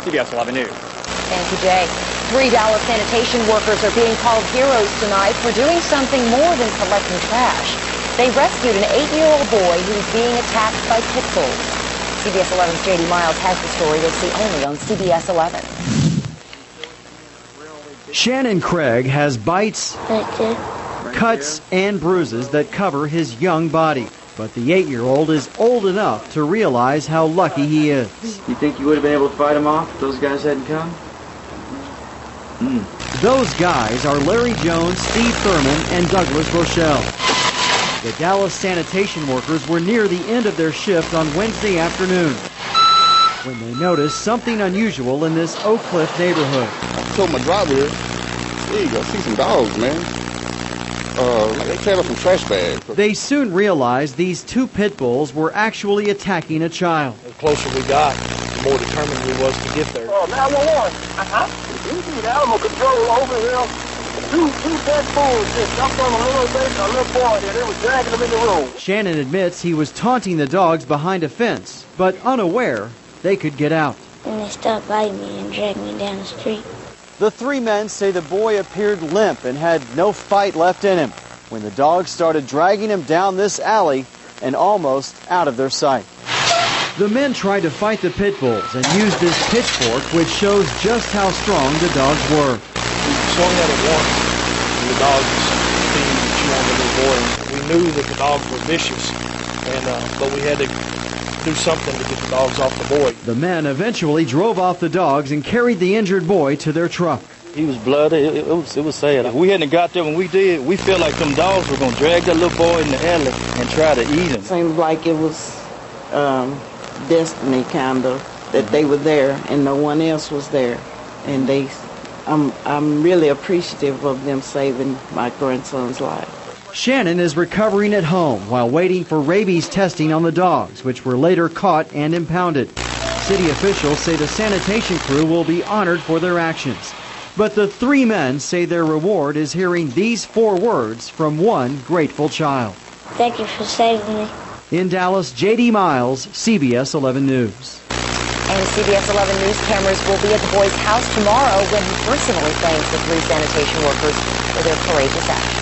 CBS 11 News. Thank you, Jay. 3 Dallas sanitation workers are being called heroes tonight for doing something more than collecting trash. They rescued an 8-year-old boy who was being attacked by pit bulls. CBS 11's J.D. Miles has the story you'll see only on CBS 11. Shannon Craig has bites, cuts, and bruises that cover his young body. But the 8-year-old is old enough to realize how lucky he is. You think you would have been able to fight him off if those guys hadn't come? Those guys are Larry Jones, Steve Thurman, and Douglas Rochelle. The Dallas sanitation workers were near the end of their shift on Wednesday afternoon when they noticed something unusual in this Oak Cliff neighborhood. I told my driver here, there you go, see some dogs, man. They carry some trash bags. They soon realized these 2 pit bulls were actually attacking a child. The closer we got, the more determined we was to get there. 911. We need animal control over here. Two pit bulls just jumped on a little boy there. They were dragging him in the road. Shannon admits he was taunting the dogs behind a fence, but unaware they could get out. And they stopped biting me and dragged me down the street. The 3 men say the boy appeared limp and had no fight left in him when the dogs started dragging him down this alley and almost out of their sight. The men tried to fight the pit bulls and used this pitchfork, which shows just how strong the dogs were. We swung at it once, and the dogs continued to chew on the little boy. We knew that the dogs were vicious, but we had to do something to get the dogs off the boy. The men eventually drove off the dogs and carried the injured boy to their truck. He was bloody. It was sad. If we hadn't got there when we did, we felt like them dogs were going to drag that little boy in the alley and try to eat him. Seemed like it was destiny, kind of, that they were there and no one else was there. And I'm really appreciative of them saving my grandson's life. Shannon is recovering at home while waiting for rabies testing on the dogs, which were later caught and impounded. City officials say the sanitation crew will be honored for their actions. But the 3 men say their reward is hearing these 4 words from one grateful child. Thank you for saving me. In Dallas, J.D. Miles, CBS 11 News. And CBS 11 News cameras will be at the boy's house tomorrow when he personally thanks the 3 sanitation workers for their courageous act.